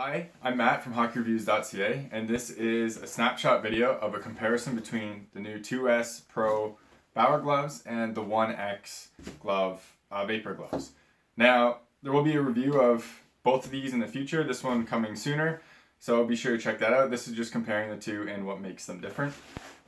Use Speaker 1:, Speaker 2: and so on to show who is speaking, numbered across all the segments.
Speaker 1: Hi, I'm Matt from HockeyReviews.ca, and this is a snapshot video of a comparison between the new 2S Pro Bauer gloves and the 1X glove Vapor gloves. Now, there will be a review of both of these in the future, this one coming sooner, so be sure to check that out. This is just comparing the two and what makes them different.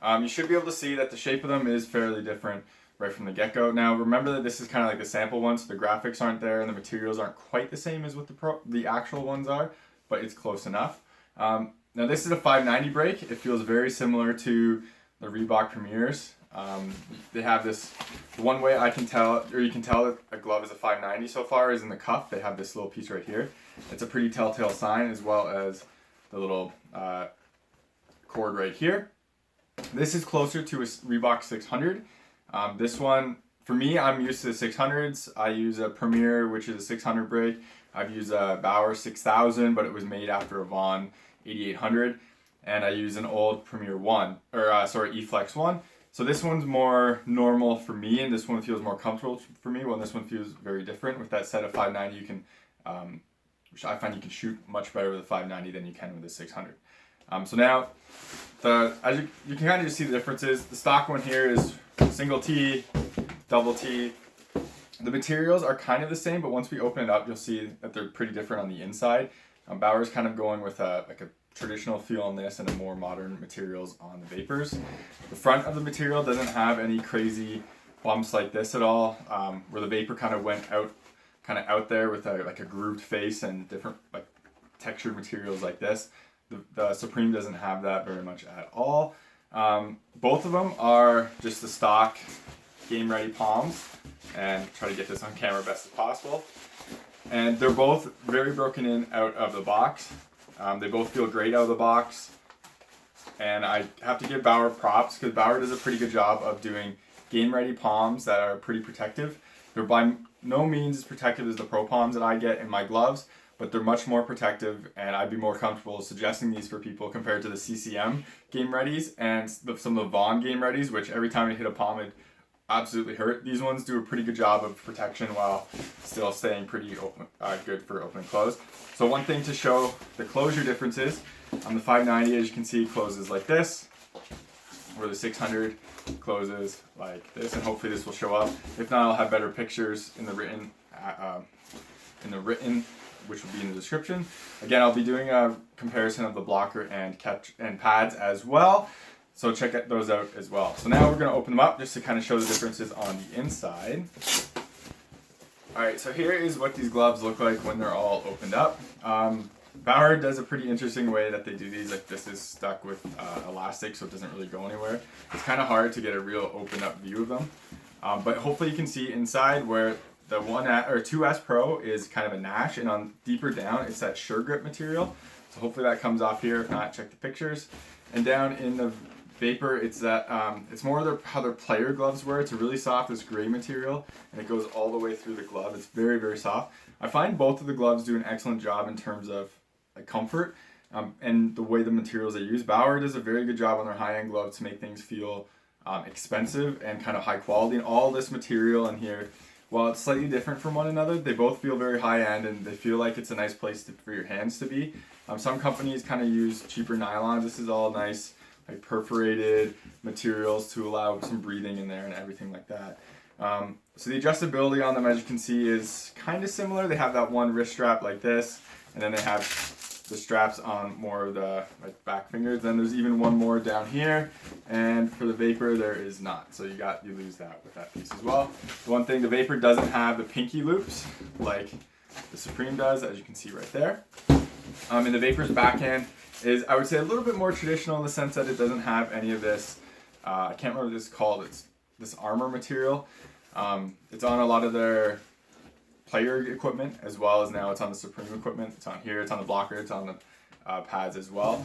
Speaker 1: You should be able to see that the shape of them is fairly different right from the get-go. Now remember that this is kind of like the sample one, so the graphics aren't there and the materials aren't quite the same as what the actual ones are, but it's close enough. Now this is a 590 break. It feels very similar to the Reebok Premiers. They have this, one way I can tell, or you can tell that a glove is a 590 so far is in the cuff. They have this little piece right here. It's a pretty telltale sign, as well as the little cord right here. This is closer to a Reebok 600. This one, for me, I'm used to the 600s. I use a Premier, which is a 600 break. I've used a Bauer 6000, but it was made after a Vaughn 8800. And I use an old Premier 1, or E-Flex 1. So this one's more normal for me, and this one feels more comfortable for me, while this one feels very different. With that set of 590, you can, which I find you can shoot much better with a 590 than you can with a 600. So now, as you can kind of just see the differences. The stock one here is single T, double T. The materials are kind of the same, but once we open it up, you'll see that they're pretty different on the inside. Bauer's kind of going with a traditional feel on this and a more modern materials on the Vapors. The front of the material doesn't have any crazy bumps like this at all, where the Vapor kind of went out there with a grooved face and different textured materials like this. The Supreme doesn't have that very much at all. Both of them are just the stock game ready palms, and try to get this on camera best as possible. And they're both very broken in out of the box. They both feel great out of the box. And I have to give Bauer props, because Bauer does a pretty good job of doing game ready palms that are pretty protective. They're by no means as protective as the Pro Palms that I get in my gloves, but they're much more protective, and I'd be more comfortable suggesting these for people compared to the CCM game readies and some of the Vaughn game readies, which every time you hit a palm it absolutely hurt. These ones do a pretty good job of protection while still staying pretty open, good for open and close. So one thing to show the closure differences, on the 590, as you can see, closes like this, where the 600 closes like this, and hopefully this will show up. If not, I'll have better pictures in the written, which will be in the description. Again, I'll be doing a comparison of the blocker and pads as well, so check those out as well. So now we're going to open them up just to kind of show the differences on the inside. Alright, so here is what these gloves look like when they're all opened up. Bauer does a pretty interesting way that they do these. Like, this is stuck with elastic, so it doesn't really go anywhere. It's kind of hard to get a real open up view of them. But hopefully you can see inside where the 2S Pro is kind of a Nash, and on deeper down it's that Sure Grip material. So hopefully that comes off here. If not, check the pictures. And down in the Vapor, it's that it's more how their player gloves were. It's a really soft, this gray material, and it goes all the way through the glove. It's very, very soft. I find both of the gloves do an excellent job in terms of comfort and the way the materials they use. Bauer does a very good job on their high-end gloves to make things feel expensive and kind of high quality. And all this material in here, while it's slightly different from one another, they both feel very high-end, and they feel like it's a nice place for your hands to be. Some companies kind of use cheaper nylons. This is all nice, perforated materials to allow some breathing in there and everything like that. So the adjustability on them, as you can see, is kind of similar. They have that one wrist strap like this, and then they have the straps on more of the back fingers. Then there's even one more down here, and for the Vapor there is not. So you lose that with that piece as well. The one thing, the Vapor doesn't have the Pinkie Loops like the Supreme does, as you can see right there. And the Vapor's backhand is, I would say, a little bit more traditional in the sense that it doesn't have any of this, I can't remember what this is called, it's this armor material. It's on a lot of their player equipment, as well as now it's on the Supreme equipment. It's on here, it's on the blocker, it's on the pads as well.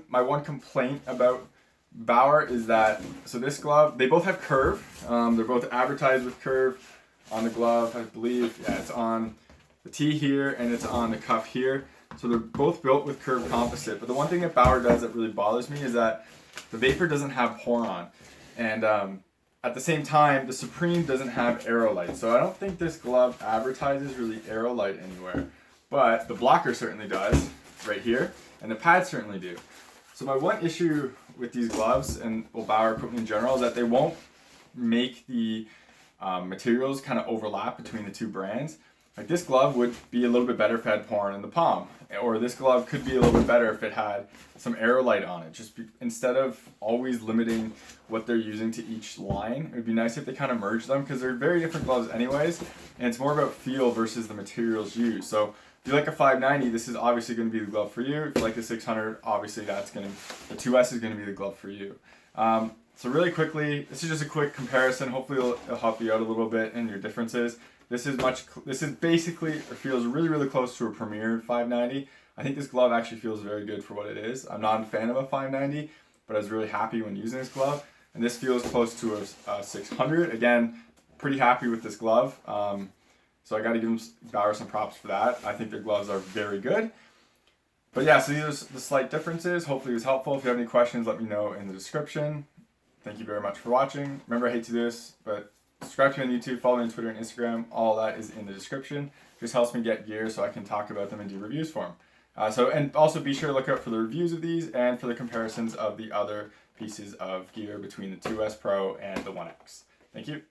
Speaker 1: My one complaint about Bauer is that, so this glove, they both have curve. They're both advertised with curve on the glove, I believe. Yeah, it's on the T here and it's on the cuff here. So they're both built with curved composite. But the one thing that Bauer does that really bothers me is that the Vapor doesn't have Poron. And at the same time, the Supreme doesn't have Aerolite. So I don't think this glove advertises really Aerolite anywhere. But the blocker certainly does. right here, and the pads certainly do. So my one issue with these gloves, and well, Bauer equipment in general, is that they won't make the materials kind of overlap between the two brands. Like this glove would be a little bit better if it had porn in the palm, or this glove could be a little bit better if it had some aerolite on it. Instead of always limiting what they're using to each line, it would be nice if they kind of merge them, because they're very different gloves anyways, and it's more about feel versus the materials used. So if you like a 590, this is obviously going to be the glove for you. If you like the 600, obviously the 2S is going to be the glove for you. So really quickly, this is just a quick comparison. Hopefully it'll help you out a little bit in your differences. This is basically, it feels really, really close to a Premier 590. I think this glove actually feels very good for what it is. I'm not a fan of a 590, but I was really happy when using this glove. And this feels close to a 600. Again, pretty happy with this glove. So I got to give Bauer some props for that. I think their gloves are very good. But yeah, so these are the slight differences. Hopefully it was helpful. If you have any questions, let me know in the description. Thank you very much for watching. Remember, I hate to do this, but subscribe to me on YouTube, follow me on Twitter and Instagram. All that is in the description. Just helps me get gear so I can talk about them and do reviews for them. And also be sure to look out for the reviews of these and for the comparisons of the other pieces of gear between the 2S Pro and the 1X. Thank you.